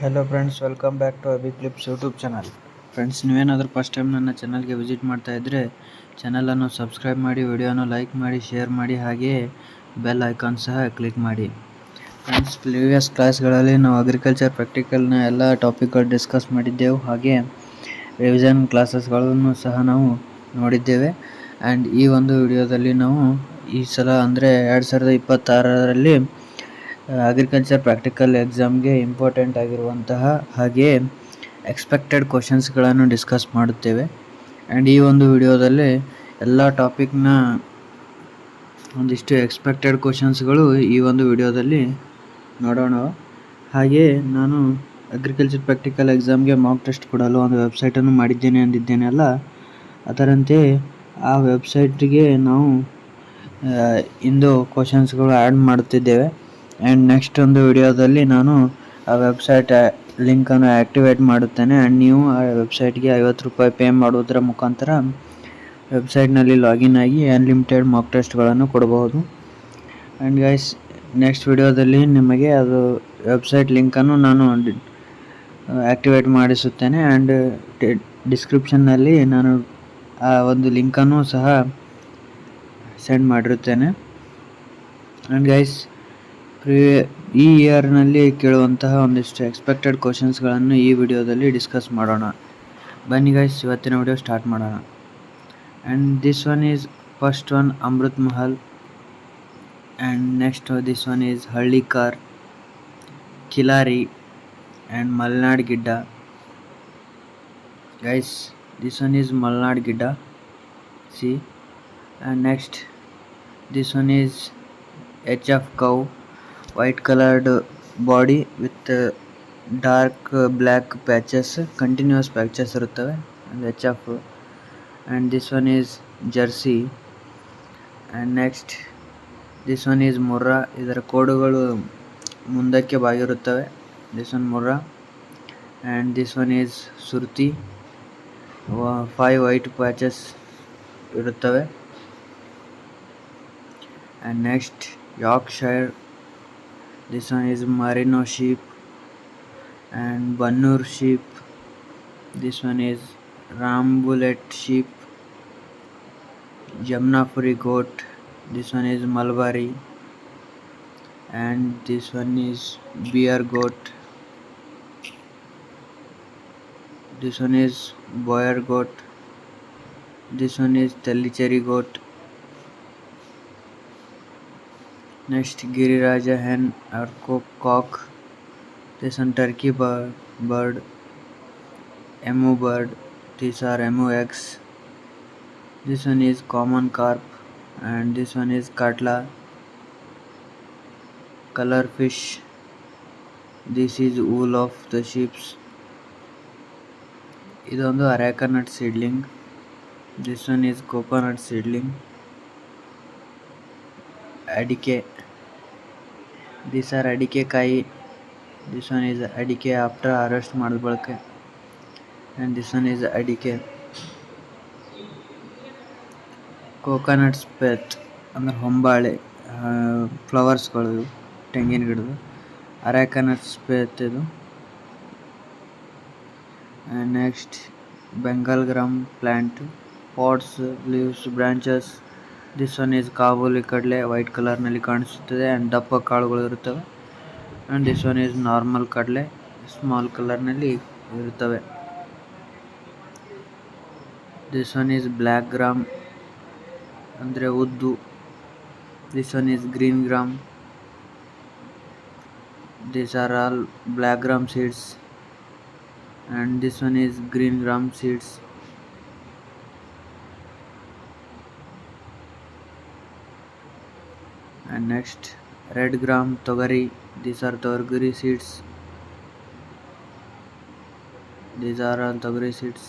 Hello friends, welcome back to Abhi clips YouTube channel. Friends, ನೀವೇನಾದರೂ first time ನನ್ನ ಚಾನಲ್ಗೆ visit ಮಾಡ್ತಾ ಇದ್ದರೆ ಚಾನಲನ್ನು ಸಬ್ಸ್ಕ್ರೈಬ್ ಮಾಡಿ, ವಿಡಿಯೋನ ಲೈಕ್ ಮಾಡಿ, ಶೇರ್ ಮಾಡಿ, ಹಾಗೆಯೇ ಬೆಲ್ ಐಕಾನ್ ಸಹ ಕ್ಲಿಕ್ ಮಾಡಿ. ಫ್ರೆಂಡ್ಸ್, ಪ್ರೀವಿಯಸ್ ಕ್ಲಾಸ್ಗಳಲ್ಲಿ ನಾವು ಅಗ್ರಿಕಲ್ಚರ್ ಪ್ರಾಕ್ಟಿಕಲ್ನ ಎಲ್ಲ ಟಾಪಿಕ್ಗಳು ಡಿಸ್ಕಸ್ ಮಾಡಿದ್ದೆವು. ಹಾಗೆ ರಿವಿಷನ್ ಕ್ಲಾಸಸ್ಗಳನ್ನು ಸಹ ನಾವು ನೋಡಿದ್ದೇವೆ. ಆ್ಯಂಡ್ ಈ ಒಂದು ವಿಡಿಯೋದಲ್ಲಿ ನಾವು ಈ ಸಲ ಅಂದರೆ 2026ರಲ್ಲಿ ಅಗ್ರಿಕಲ್ಚರ್ ಪ್ರಾಕ್ಟಿಕಲ್ ಎಕ್ಸಾಮ್ಗೆ ಇಂಪಾರ್ಟೆಂಟ್ ಆಗಿರುವಂತಹ ಹಾಗೆಯೇ ಎಕ್ಸ್ಪೆಕ್ಟೆಡ್ ಕ್ವಶನ್ಸ್ಗಳನ್ನು ಡಿಸ್ಕಸ್ ಮಾಡುತ್ತೇವೆ. ಆ್ಯಂಡ್ ಈ ಒಂದು ವಿಡಿಯೋದಲ್ಲಿ ಎಲ್ಲ ಟಾಪಿಕ್ನ ಒಂದಿಷ್ಟು ಎಕ್ಸ್ಪೆಕ್ಟೆಡ್ ಕ್ವಶನ್ಸ್ಗಳು ಈ ಒಂದು ವಿಡಿಯೋದಲ್ಲಿ ನೋಡೋಣ. ಹಾಗೆಯೇ ನಾನು ಅಗ್ರಿಕಲ್ಚರ್ ಪ್ರಾಕ್ಟಿಕಲ್ ಎಕ್ಸಾಮ್ಗೆ ಮಾಕ್ ಟೆಸ್ಟ್ ಕೊಡಲು ಒಂದು ವೆಬ್ಸೈಟನ್ನು ಮಾಡಿದ್ದೇನೆ ಅಂದಿದ್ದೇನಲ್ಲ, ಅದರಂತೆ ಆ ವೆಬ್ಸೈಟಿಗೆ ನಾವು ಇಂದು ಕ್ವಶನ್ಸ್ಗಳು ಆ್ಯಡ್ ಮಾಡುತ್ತಿದ್ದೇವೆ. ಆ್ಯಂಡ್ ನೆಕ್ಸ್ಟ್ ಒಂದು ವಿಡಿಯೋದಲ್ಲಿ ನಾನು ಆ ವೆಬ್ಸೈಟ್ ಲಿಂಕನ್ನು ಆ್ಯಕ್ಟಿವೇಟ್ ಮಾಡುತ್ತೇನೆ. ಆ್ಯಂಡ್ ನೀವು ಆ ವೆಬ್ಸೈಟ್ಗೆ ₹50 ಪೇ ಮಾಡುವುದರ ಮುಖಾಂತರ ವೆಬ್ಸೈಟ್ನಲ್ಲಿ ಲಾಗಿನ್ ಆಗಿ ಅನ್ಲಿಮಿಟೆಡ್ ಮಾಕ್ ಟೆಸ್ಟ್ಗಳನ್ನು ಕೊಡಬಹುದು. ಆ್ಯಂಡ್ ಗೈಸ್, ನೆಕ್ಸ್ಟ್ ವಿಡಿಯೋದಲ್ಲಿ ನಿಮಗೆ ಅದು ವೆಬ್ಸೈಟ್ ಲಿಂಕನ್ನು ನಾನು ಆ್ಯಕ್ಟಿವೇಟ್ ಮಾಡಿಸುತ್ತೇನೆ. ಆ್ಯಂಡ್ ಡಿಸ್ಕ್ರಿಪ್ಷನ್ನಲ್ಲಿ ನಾನು ಆ ಒಂದು ಲಿಂಕನ್ನು ಸಹ ಸೆಂಡ್ ಮಾಡಿರುತ್ತೇನೆ. ಆ್ಯಂಡ್ ಗೈಸ್, ಈ ಇಯರ್ನಲ್ಲಿ ಕೇಳುವಂತಹ ಒಂದಿಷ್ಟು ಎಕ್ಸ್ಪೆಕ್ಟೆಡ್ ಕ್ವಶನ್ಸ್ಗಳನ್ನು ಈ ವಿಡಿಯೋದಲ್ಲಿ ಡಿಸ್ಕಸ್ ಮಾಡೋಣ. ಬನ್ನಿ ಗೈಸ್, ಇವತ್ತಿನ ವಿಡಿಯೋ ಸ್ಟಾರ್ಟ್ ಮಾಡೋಣ. And this one is first one Amrit Mahal, and next this one is Hallikar, Kilari and Malnad Gidda. Guys, this one is Malnad Gidda, C. And next this one is HF cow, white colored body with dark black patches, continuous patches ಇರುತ್ತವೆ, HF. and this one is jersey. and next this one is Murrah, ಇದರ ಕೋಡುಗಳು ಮುಂದಕ್ಕೆ ಬಾಗಿರುತ್ತವೆ, this one Murrah. and this one is ಸುರ್ತಿ, 5 white patches ಇರುತ್ತವೆ. and next Yorkshire, this one is merino sheep and Bannur sheep. this one is Rambullet sheep, Jamnapuri goat. this one is Mulberry, and this one is bear goat. this one is boer goat. this one is Tellicherry goat. next Giriraja hen or cock. this one turkey bird, emu bird. these are emu eggs. this one is common carp, and this one is katla, color fish. this is wool of the sheep. ಇದೊಂದು areca nut seedling. this one is coconut seedling. ಅಡಿಕೆ, these are ಅಡಿಕೆ ಕಾಯಿ. this one is ಅಡಿಕೆ after harvest ಮಾಡಿದ ಬಳಿಕ. and this one is ಅಡಿಕೆ. Coconut ಸ್ಪೆತ್ ಅಂದರೆ ಹೊಂಬಾಳೆ, ಫ್ಲವರ್ಸ್ಗಳು ತೆಂಗಿನ ಗಿಡದು. ಅರೇಕಾ ನಟ್ ಸ್ಪೆತ್ ಇದು. and next Bengal gram plant, pods, leaves, branches. this one is Kabuli ಕಡಲೆ, ವೈಟ್ ಕಲರ್ನಲ್ಲಿ ಕಾಣಿಸುತ್ತದೆ ಆ್ಯಂಡ್ ದಪ್ಪ ಕಾಳುಗಳು ಇರುತ್ತವೆ. And this one is normal ಕಡಲೆ, ಸ್ಮಾಲ್ ಕಲರ್ನಲ್ಲಿ ಇರುತ್ತವೆ. this one is black gram ಅಂದರೆ ಉದ್ದು. this one is green gram. these are all black gram seeds, and this one is green gram seeds. and next red gram togari. these are togari seeds. these are all togari seeds.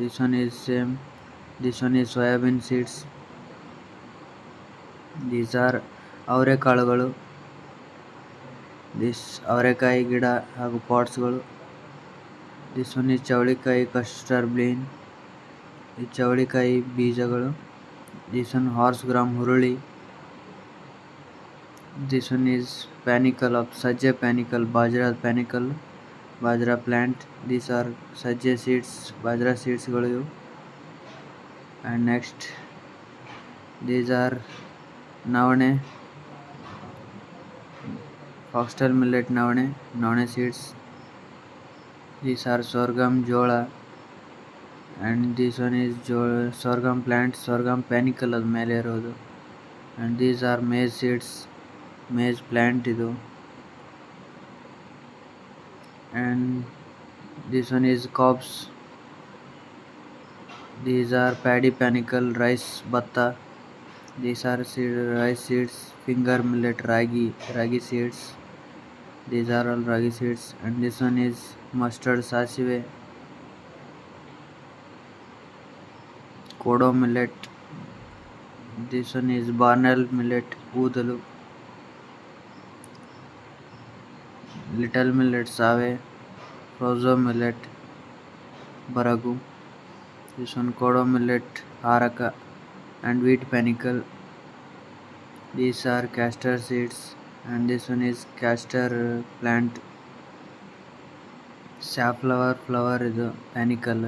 this one is same. this one is soyabean seeds. these are ಅವರೆಕಾಳುಗಳು. this ಅವರೆಕಾಯಿ ಗಿಡ ಹಾಗೂ ಪಾಟ್ಸ್ಗಳು. this one is ಚವಳಿಕಾಯಿ, custard bean, ಈ ಚವಳಿಕಾಯಿ ಬೀಜಗಳು. this one horse gram ಹುರುಳಿ. this one is panicle of ಸಜ್ಜೆ ಪ್ಯಾನಿಕಲ್, ಬಾಜ್ರಾದ panicle. bajra plant. These are sajje seeds, bajra seeds ಗಳು ಇವು. And next these are navane, foxtail millet, navane seeds. These are sorghum, jola, and this one is sorghum plant, sorghum panicle ಅದು ಮೇಲೆ ಇರೋದು. And these are maize seeds, maize plant ಇದು. And this one is cobs. These are paddy panicle, rice, batta. These are rice seeds, finger millet, ragi seeds. These are all ragi seeds. And this one is mustard, sasive, kodo millet. This one is barnel millet, oodalu. Little millet, save, rozo millet, baragu. This one kodo millet, haraka, and wheat panicle. These are castor seeds, and this one is castor plant. Safflower flower is a panicle.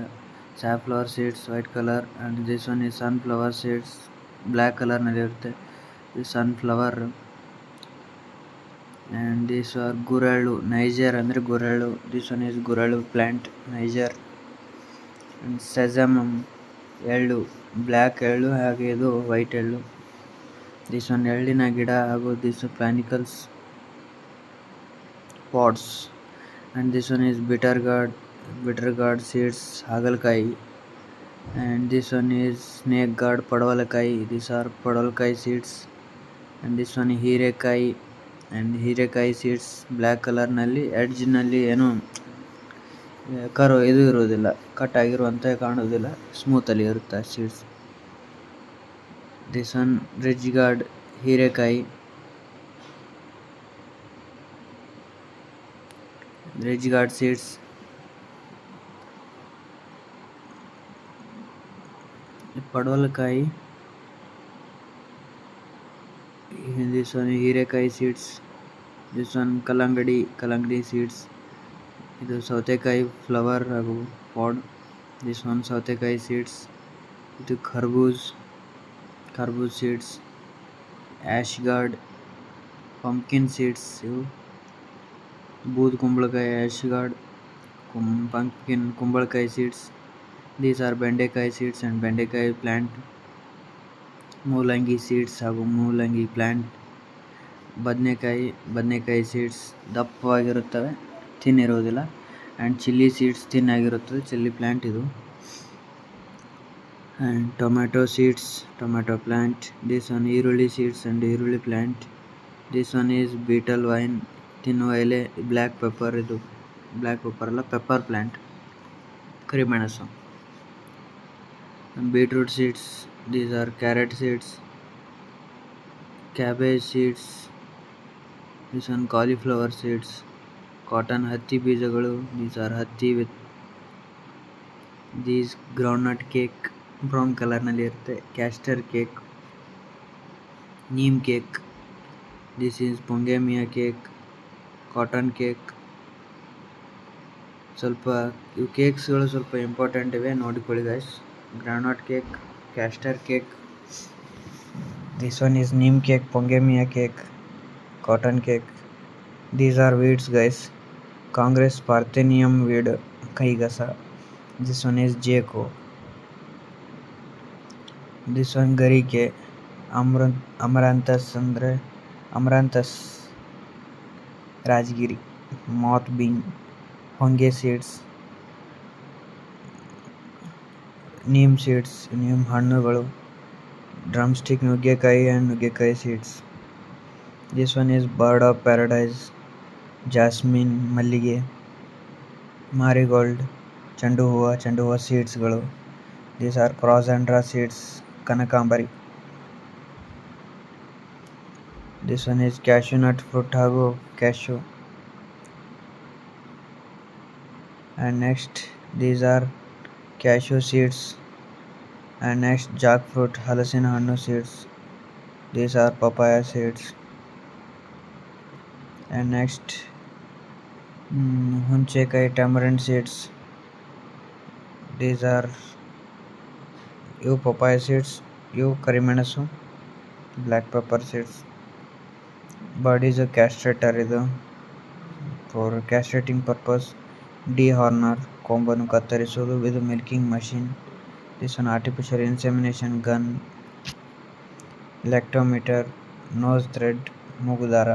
Safflower seeds white color, and this one is sunflower seeds black color ನಲ್ಲಿ ಇರುತ್ತೆ. This sunflower. And these are ಗುರೆಳ್ಳು, Niger ಅಂದರೆ ಗುರೆಳ್ಳು. This one is ಗುರೆಳ್ಳು plant, Niger. And sesame, ಎಳ್ಳು, black ಎಳ್ಳು, ಹಾಗೆ ಇದು ವೈಟ್ ಎಳ್ಳು. This one ಎಳ್ಳಿನ ಗಿಡ ಹಾಗೂ this panicles, pods. And this one is bitter gourd seeds, ಹಾಗಲಕಾಯಿ. And this one is snake gourd, ಪಡವಲಕಾಯಿ. These are ಪಡವಲಕಾಯಿ seeds. And this one ಹೀರೆಕಾಯಿ, and ಹೀರೆಕಾಯಿ seeds ಬ್ಲ್ಯಾಕ್ ಕಲರ್ನಲ್ಲಿ, ಎಡ್ಜ್ನಲ್ಲಿ ಏನು ಇದು ಇರೋದಿಲ್ಲ, ಕಟ್ ಆಗಿರುವಂಥ ಕಾಣೋದಿಲ್ಲ, ಸ್ಮೂತಲ್ಲಿ ಇರುತ್ತೆ seeds. This one ridge gourd, ಹೀರೆಕಾಯಿ. Ridge gourd seeds. ಪಡವಲಕಾಯಿ. ದಿಸ್ ಒನ್ ಹೀರೆಕಾಯಿ ಸೀಡ್ಸ್. ದಿಸ್ ಒನ್ ಕಲ್ಲಂಗಡಿ ಸೀಡ್ಸ್. ಇದು ಸೌತೆಕಾಯಿ ಫ್ಲವರ್ ಹಾಗೂ ಪಾಡ್. ದಿಸ್ ಒನ್ ಸೌತೆಕಾಯಿ ಸೀಡ್ಸ್. ಇದು ಖರ್ಬೂಜ್ seeds. Ash gourd, pumpkin seeds. ಇವು ಬೂದ್ ಕುಂಬಳಕಾಯಿ, ಆ್ಯಶ್ ಗಾರ್ಡ್, ಪಂಪ್ಕಿನ್, ಕುಂಬಳಕಾಯಿ ಸೀಡ್ಸ್. ದೀಸ್ ಆರ್ ಬೆಂಡೆಕಾಯಿ ಸೀಡ್ಸ್ ಆ್ಯಂಡ್ ಬೆಂಡೆಕಾಯಿ ಪ್ಲ್ಯಾಂಟ್. ಮೂಲಂಗಿ ಸೀಡ್ಸ್ ಹಾಗೂ ಮೂಲಂಗಿ ಪ್ಲ್ಯಾಂಟ್. ಬದನೆಕಾಯಿ ಸೀಡ್ಸ್ ದಪ್ಪವಾಗಿರುತ್ತವೆ, ತಿನ್ನಿರೋದಿಲ್ಲ. ಆ್ಯಂಡ್ ಚಿಲ್ಲಿ ಸೀಡ್ಸ್ ತಿನ್ನಾಗಿರುತ್ತದೆ, ಚಿಲ್ಲಿ ಪ್ಲ್ಯಾಂಟ್ ಇದು. And tomato seeds, tomato plant. This one ಈರುಳ್ಳಿ ಸೀಡ್ಸ್ ಆ್ಯಂಡ್ ಈರುಳ್ಳಿ plant. This one is betel vine, ತಿನ್ನುವ ಎಲೆ. ಬ್ಲ್ಯಾಕ್ ಪೆಪ್ಪರ್, ಇದು ಬ್ಲ್ಯಾಕ್ ಪೆಪ್ಪರ್ ಅಲ್ಲ, ಪೆಪ್ಪರ್ ಪ್ಲ್ಯಾಂಟ್, ಕರಿಮೆಣಸು. Beetroot seeds. These are carrot seeds. Cabbage seeds. This one cauliflower seeds. Cotton, ಹತ್ತಿ ಬೀಜಗಳು. These are ಹತ್ತಿ with these groundnut cake, brown ಕಲರ್ನಲ್ಲಿ ಇರುತ್ತೆ. Castor cake, neem cake. This is Pongamia cake, cotton cake. ಸ್ವಲ್ಪ ಇವು ಕೇಕ್ಸ್ಗಳು ಸ್ವಲ್ಪ ಇಂಪಾರ್ಟೆಂಟ್ ಇವೆ, ನೋಡಿಕೊಳ್ಳಿ guys. Groundnut cake, castor cake. This one is neem cake, pongamia cake, cotton cake. These are weeds guys. Congress Parthenium weed, kaigasa. This one is Jaco. This one garike, amaranthus andre amaranthus, rajgiri, moth bean, honge seeds, neem seeds, neem ಹಣ್ಣುಗಳು. drumstick, ನುಗ್ಗೆಕಾಯಿ and ನುಗ್ಗೆಕಾಯಿ seeds. This one is bird of paradise, jasmine, ಮಲ್ಲಿಗೆ, marigold, ಚೆಂಡು ಹೂವು ಸೀಡ್ಸ್ಗಳು. These are crossandra seeds, ಕನಕಾಂಬರಿ. This one is cashew nut fruit ಹಾಗೂ cashew. And next these are cashew seeds. And next jackfruit, ಹಲಸಿನ ಹಣ್ಣು seeds. These are papaya seeds. And next ಹುಂಚೆಕಾಯಿ, tamarind seeds. These are ಇವು papaya seeds, ಇವು ಕರಿಮೆಣಸು, black pepper seeds. Bud is a castrator, ಇದು for castrating purpose. Dehorner, ಕೊಂಬನ್ನು ಕತ್ತರಿಸುವುದು. ಇದು milking machine. This one artificial insemination gun. Lactometer, nose thread, ಮೂಗುದಾರ.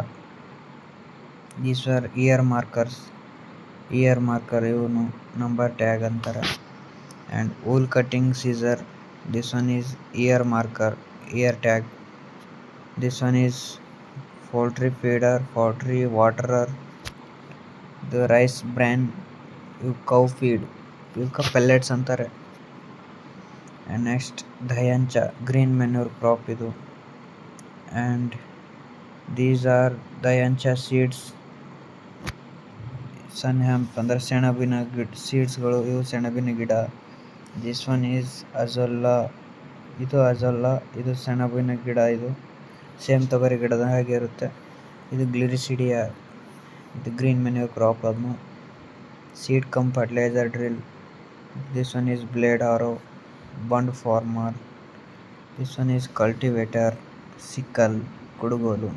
These are ear markers. Ear marker ಇವನು number tag ಅಂತಾರೆ. And wool cutting scissor. This one is ear marker, ear tag. This one is poultry feeder, poultry waterer. ಇದು rice bran, ಇವು cow feed, ಇವಕ್ಕೆ pellets ಅಂತಾರೆ. And next dhaincha, green manure crop ಇದು. And these are dhaincha seeds. Sunn hemp ಅಂದರೆ ಸೆಣಬಿನ ಸೀಡ್ಸ್ಗಳು, ಇವು ಸೆಣಬಿನ ಗಿಡ. ದಿಸ್ ಒನ್ ಈಸ್ ಅಜೊಲ್ಲಾ, ಇದು ಅಜೊಲ್ಲಾ, ಇದು ಸೆಣಬಿನ ಗಿಡ. ಇದು ಸೇಮ್ ತೊಗರಿ ಗಿಡದ ಹಾಗೆ ಇರುತ್ತೆ. ಇದು ಗ್ಲಿರಿಸಿಡಿಯಾ, ಇದು ಗ್ರೀನ್ ಮೆನ್ಯೂರ್ ಕ್ರಾಪ್. ಅದನ್ನು seed cum fertiliser drill. This one is blade harrow, bund former. This one is cultivator, sickle, ಕುಡುಗೋಲು.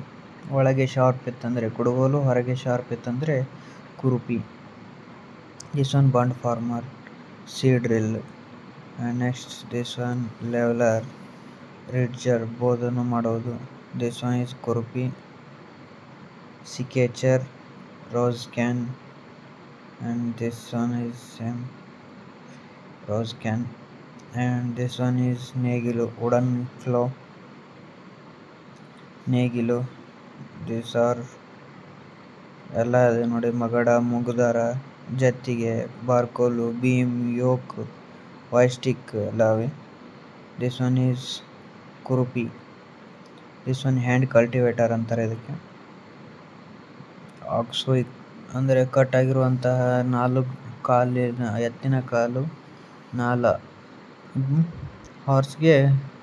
ಒಳಗೆ ಶಾರ್ಪ್ ಇತ್ತಂದರೆ ಕುಡುಗೋಲು, ಹೊರಗೆ ಶಾರ್ಪ್ ಇತ್ತಂದರೆ ಕುರುಪಿ. This one bund former, seed drill. And next this one leveller, ridger, ಬೋದನ್ನು ಮಾಡೋದು. ದಿಸ್ ಒನ್ ಈಸ್ ಕುರುಪಿ. Secateur, rose can. And this one is same rose can. And this one is ನೇಗಿಲು, ವುಡನ್ ಫ್ಲೋ, ನೇಗಿಲು. This are ಎಲ್ಲ ಇದೆ ನೋಡಿ, ಮಗಡ, ಮೂಗುದಾರ, ಜತ್ತಿಗೆ, ಬಾರ್ಕೋಲು, beam, yoke, ವಾಯ್ಸ್ಟಿಕ್ ಎಲ್ಲ ಅವೆ. ದಿಸ್ ಒನ್ ಈಸ್ ಕುರುಪಿ. ದಿಸ್ ಒನ್ ಹ್ಯಾಂಡ್ ಕಲ್ಟಿವೇಟರ್ ಅಂತಾರೆ ಇದಕ್ಕೆ. ಆಕ್ಸೋಯಿಕ್ ಅಂದರೆ ಕಟ್ ಆಗಿರುವಂತಹ ಕಾಲಿನ ಎತ್ತಿನ ಕಾಲು ನಾಲ, ಹಾರ್ಸ್ಗೆ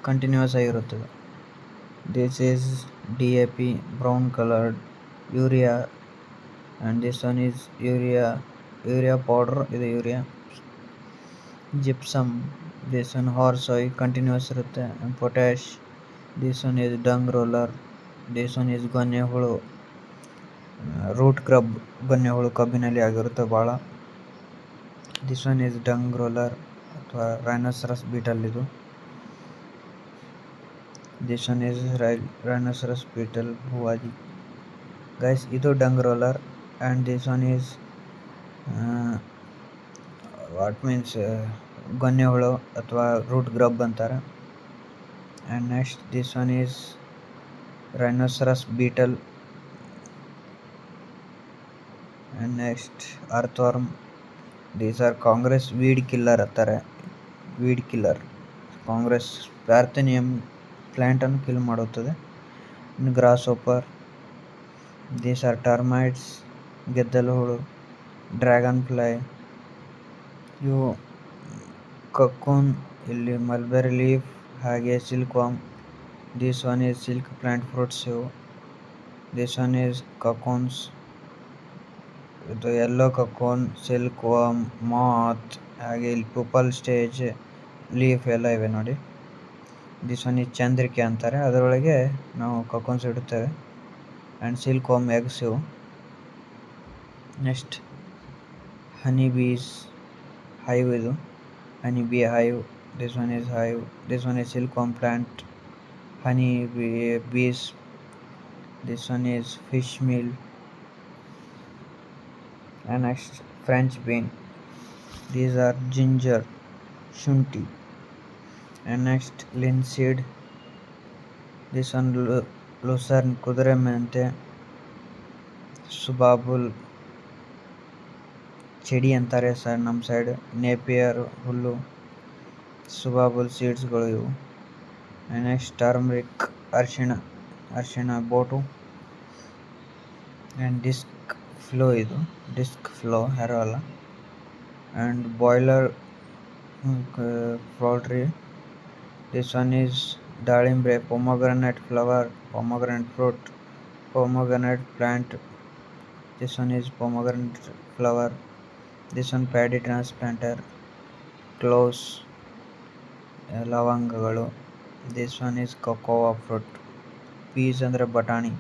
ಕಂಟಿನ್ಯೂಸ್ ಆಗಿರುತ್ತದೆ. This is DAP, brown coloured, urea. And this one is urea powder, ಇದು urea. Gypsum, this one horse oil continues ಇರುತ್ತೆ. And potash. This one is dung roller. This one is ಗೊನ್ನೆ ಹುಳು, ರೂಟ್ ಕ್ರಬ್, ಗೊನ್ನೆ ಹುಳು ಕಬ್ಬಿನಲ್ಲಿ ಆಗಿರುತ್ತೆ ಭಾಳ. This one is dung roller ಅಥವಾ ರೈನೋಸರಸ್ ಬೀಟಲ್ ಇದು. This one is rhinoceros beetle ಭೂವಾದಿ. ಗೈಸ್ ಇದು dung roller. And this one is what means ಗೊನ್ನೆ ಹುಳು ಅಥವಾ ರೂಟ್ ಗ್ರಬ್ ಅಂತಾರೆ. And next this one is rhinoceros beetle. And next earthworm. These are congress weed killer ಅಂತಾರೆ. Weed killer, congress parthenium ಪ್ಲ್ಯಾಂಟನ್ನು kill ಮಾಡುತ್ತದೆ. ಇನ್ನು grasshopper. These are termites, ಗೆದ್ದಲು ಹುಳು, ಡ್ರ್ಯಾಗನ್ ಫ್ಲೈ. ಇವು ಕಕ್ಕೂನ್, ಇಲ್ಲಿ ಮಲ್ಬೆರಿ ಲೀಫ್, ಹಾಗೆ silkworm. This one is silk plant fruits ಇವು. ದಿಸ್ ಒನ್ ಈಸ್ ಕಕೋನ್ಸ್, ಇದು ಯೆಲ್ಲೋ ಕಕೋನ್, ಸಿಲ್ಕ್ ವಾಮ್, ಮಾತ್, ಹಾಗೆ ಇಲ್ಲಿ ಪೂಪಲ್ ಸ್ಟೇಜ್, ಲೀಫ್ ಎಲ್ಲ ಇವೆ ನೋಡಿ. ದಿಸ್ ಒನ್ ಈಸ್ ಚಂದ್ರಿಕೆ ಅಂತಾರೆ, ಅದರೊಳಗೆ ನಾವು ಕಕೋನ್ಸ್ ಇಡುತ್ತೇವೆ. ಆ್ಯಂಡ್ ಸಿಲ್ಕ್ ವಾಮ್ ಎಗ್ಸ್ ಇವು. ನೆಕ್ಸ್ಟ್ ಹನಿ ಬೀಸ್, ಹೈವ್ ಇದು, honey bee hive. This one is hive. This one is silk worm plant, honey bees. This one is fish meal. And next French bean. These are ginger, ಶುಂಠಿ. And next linseed. This one lucerne, ಕುದುರೆ ಮೆಂತೆ. ಸುಬಾಬುಲ್, ಚೆಡಿ ಅಂತಾರೆ sir ನಮ್ಮ side. Napier, ಹುಲ್ಲು. ಸುಬಾಬುಲ್ ಸೀಡ್ಸ್ಗಳು ಇವು. And next turmeric, ಅರಿಶಿಣ ಬೋಟು. ಆ್ಯಂಡ್ ಡಿಸ್ಕ್ ಫ್ಲೋ, ಇದು ಡಿಸ್ಕ್ ಫ್ಲೋ, ಯಾರೋ ಅಲ್ಲ. And boiler poultry. This one is ದಾಳಿಂಬ್ರೆ, pomegranate flower, pomegranate fruit, pomegranate plant. This one is pomegranate flower. This one paddy transplanter, cloves, ಲವಂಗಗಳು. This one is cocoa fruit. Peas andre batani.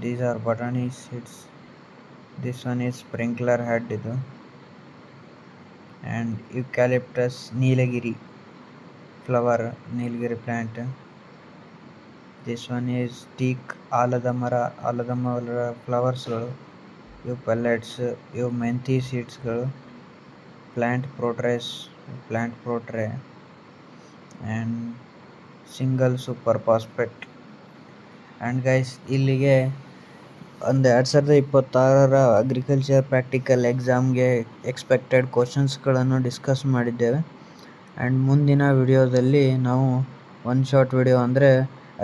These are batani seeds. This one is sprinkler head idu. And eucalyptus Nilagiri flower, Nilagiri plant. This one is teak aladamara flowers ಗಳು. ಇವು pellets, ಇವು ಮೆಂತಿ ಸೀಡ್ಸ್ಗಳು, plant protray and single super phosphate. And guys, ಇಲ್ಲಿಗೆ ಒಂದು 2026 agriculture practical ಎಕ್ಸಾಮ್ಗೆ expected ಕ್ವಶನ್ಸ್ಗಳನ್ನು discuss ಮಾಡಿದ್ದೇವೆ. ಆ್ಯಂಡ್ ಮುಂದಿನ ವಿಡಿಯೋದಲ್ಲಿ ನಾವು ಒನ್ ಶಾರ್ಟ್ ವಿಡಿಯೋ ಅಂದರೆ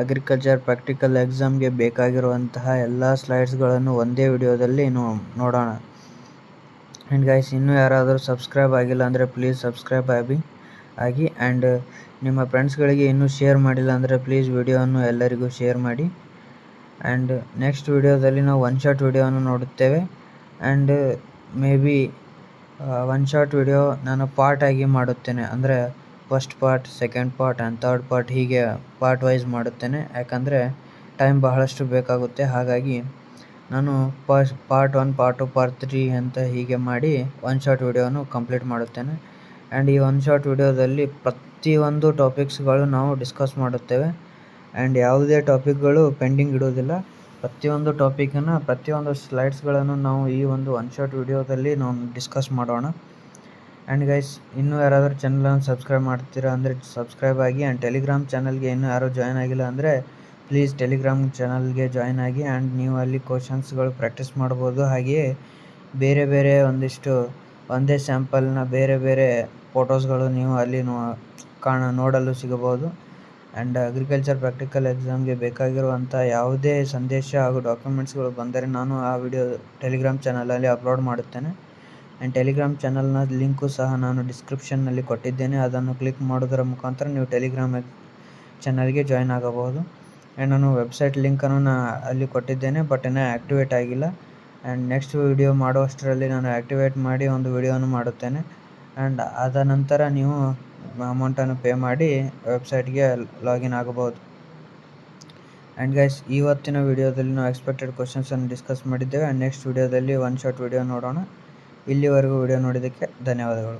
ಅಗ್ರಿಕಲ್ಚರ್ ಪ್ರಾಕ್ಟಿಕಲ್ ಎಕ್ಸಾಮ್ಗೆ ಬೇಕಾಗಿರುವಂತಹ ಎಲ್ಲ ಸ್ಲೈಡ್ಸ್ಗಳನ್ನು ಒಂದೇ ವಿಡಿಯೋದಲ್ಲಿ ನೋಡೋಣ. ಆ್ಯಂಡ್ ಗೈಸ್, ಇನ್ನೂ ಯಾರಾದರೂ ಸಬ್ಸ್ಕ್ರೈಬ್ ಆಗಿಲ್ಲ ಅಂದರೆ ಪ್ಲೀಸ್ ಸಬ್ಸ್ಕ್ರೈಬ್ ಆಗಿ. ಆ್ಯಂಡ್ ನಿಮ್ಮ ಫ್ರೆಂಡ್ಸ್ಗಳಿಗೆ ಇನ್ನೂ ಶೇರ್ ಮಾಡಿಲ್ಲ ಅಂದರೆ ಪ್ಲೀಸ್ ವಿಡಿಯೋವನ್ನು ಎಲ್ಲರಿಗೂ ಶೇರ್ ಮಾಡಿ. ಆ್ಯಂಡ್ ನೆಕ್ಸ್ಟ್ ವಿಡಿಯೋದಲ್ಲಿ ನಾವು ಒನ್ ಶಾರ್ಟ್ ವಿಡಿಯೋವನ್ನು ನೋಡುತ್ತೇವೆ. And may be one short video ನಾನು ಪಾರ್ಟ್ ಆಗಿ ಮಾಡುತ್ತೇನೆ, ಅಂದರೆ first part, second part and third part, ಹೀಗೆ ಪಾರ್ಟ್ ವೈಸ್ ಮಾಡುತ್ತೇನೆ. ಯಾಕಂದರೆ ಟೈಮ್ ಬಹಳಷ್ಟು ಬೇಕಾಗುತ್ತೆ. ಹಾಗಾಗಿ ನಾನು ಪಾರ್ಟ್ 1, ಪಾರ್ಟ್ 2, ಪಾರ್ಟ್ 3 ಅಂತ ಹೀಗೆ ಮಾಡಿ ಒನ್ ಶಾರ್ಟ್ ವಿಡಿಯೋನು ಕಂಪ್ಲೀಟ್ ಮಾಡುತ್ತೇನೆ. ಆ್ಯಂಡ್ ಈ ಒನ್ ಶಾರ್ಟ್ ವಿಡಿಯೋದಲ್ಲಿ ಪ್ರತಿಯೊಂದು ಟಾಪಿಕ್ಸ್ಗಳು ನಾವು ಡಿಸ್ಕಸ್ ಮಾಡುತ್ತೇವೆ. ಆ್ಯಂಡ್ ಯಾವುದೇ ಟಾಪಿಕ್ಗಳು ಪೆಂಡಿಂಗ್ ಇಡೋದಿಲ್ಲ. ಪ್ರತಿಯೊಂದು ಟಾಪಿಕನ್ನು, ಪ್ರತಿಯೊಂದು ಸ್ಲೈಡ್ಸ್ಗಳನ್ನು ನಾವು ಈ ಒಂದು ಒನ್ ಶಾರ್ಟ್ ವಿಡಿಯೋದಲ್ಲಿ ನಾವು ಡಿಸ್ಕಸ್ ಮಾಡೋಣ. ಆ್ಯಂಡ್ ಗೈಸ್, ಇನ್ನೂ ಯಾರಾದರೂ ಚಾನಲನ್ನು ಸಬ್ಸ್ಕ್ರೈಬ್ ಮಾಡ್ತೀರಾ ಅಂದರೆ ಸಬ್ಸ್ಕ್ರೈಬ್ ಆಗಿ. ಆ್ಯಂಡ್ ಟೆಲಿಗ್ರಾಮ್ ಚಾನಲ್ಗೆ ಇನ್ನೂ ಯಾರೂ ಜಾಯ್ನ್ ಆಗಿಲ್ಲ ಅಂದರೆ ಪ್ಲೀಸ್ ಟೆಲಿಗ್ರಾಮ್ ಚಾನಲ್ಗೆ ಜಾಯ್ನ್ ಆಗಿ. ಆ್ಯಂಡ್ ನೀವು ಅಲ್ಲಿ ಕ್ವಶನ್ಸ್ಗಳು ಪ್ರಾಕ್ಟೀಸ್ ಮಾಡ್ಬೋದು. ಹಾಗೆಯೇ ಬೇರೆ ಬೇರೆ ಒಂದೇ ಸ್ಯಾಂಪಲ್ನ ಬೇರೆ ಬೇರೆ ಫೋಟೋಸ್ಗಳು ನೀವು ಅಲ್ಲಿ ನೋಡಲು ಸಿಗಬಹುದು. ಆ್ಯಂಡ್ ಅಗ್ರಿಕಲ್ಚರ್ ಪ್ರಾಕ್ಟಿಕಲ್ ಎಕ್ಸಾಮ್ಗೆ ಬೇಕಾಗಿರುವಂಥ ಯಾವುದೇ ಸಂದೇಶ ಹಾಗೂ ಡಾಕ್ಯುಮೆಂಟ್ಸ್ಗಳು ಬಂದರೆ ನಾನು ಆ ವಿಡಿಯೋ ಟೆಲಿಗ್ರಾಮ್ ಚಾನಲಲ್ಲಿ ಅಪ್ಲೋಡ್ ಮಾಡುತ್ತೇನೆ. ಆ್ಯಂಡ್ ಟೆಲಿಗ್ರಾಮ್ ಚಾನಲ್ನ ಲಿಂಕು ಸಹ ನಾನು ಡಿಸ್ಕ್ರಿಪ್ಷನ್ನಲ್ಲಿ ಕೊಟ್ಟಿದ್ದೇನೆ. ಅದನ್ನು ಕ್ಲಿಕ್ ಮಾಡೋದರ ಮುಖಾಂತರ ನೀವು ಟೆಲಿಗ್ರಾಮ್ ಚಾನಲ್ಗೆ ಜಾಯ್ನ್ ಆಗಬಹುದು. ಆ್ಯಂಡ್ ನಾನು ವೆಬ್ಸೈಟ್ ಲಿಂಕನ್ನು ಅಲ್ಲಿ ಕೊಟ್ಟಿದ್ದೇನೆ, ಬಟ್ ಇನ್ನೂ ಆ್ಯಕ್ಟಿವೇಟ್ ಆಗಿಲ್ಲ. ಆ್ಯಂಡ್ ನೆಕ್ಸ್ಟ್ ವಿಡಿಯೋ ಮಾಡುವಷ್ಟರಲ್ಲಿ ನಾನು ಆ್ಯಕ್ಟಿವೇಟ್ ಮಾಡಿ ಒಂದು ವಿಡಿಯೋನು ಮಾಡುತ್ತೇನೆ. ಆ್ಯಂಡ್ ಆದ ನಂತರ ನೀವು ಅಮೌಂಟನ್ನು ಪೇ ಮಾಡಿ ವೆಬ್ಸೈಟ್ಗೆ ಲಾಗಿನ್ ಆಗಬಹುದು. ಆ್ಯಂಡ್ ಗೈಸ್, ಇವತ್ತಿನ ವಿಡಿಯೋದಲ್ಲಿ ನಾವು ಎಕ್ಸ್ಪೆಕ್ಟೆಡ್ ಕ್ವಶನ್ಸನ್ನು ಡಿಸ್ಕಸ್ ಮಾಡಿದ್ದೇವೆ. ಆ್ಯಂಡ್ ನೆಕ್ಸ್ಟ್ ವಿಡಿಯೋದಲ್ಲಿ ಒನ್ ಶಾರ್ಟ್ ವಿಡಿಯೋ ನೋಡೋಣ. ಇಲ್ಲಿವರೆಗೂ ವಿಡಿಯೋ ನೋಡಿದ್ದಕ್ಕೆ ಧನ್ಯವಾದಗಳು.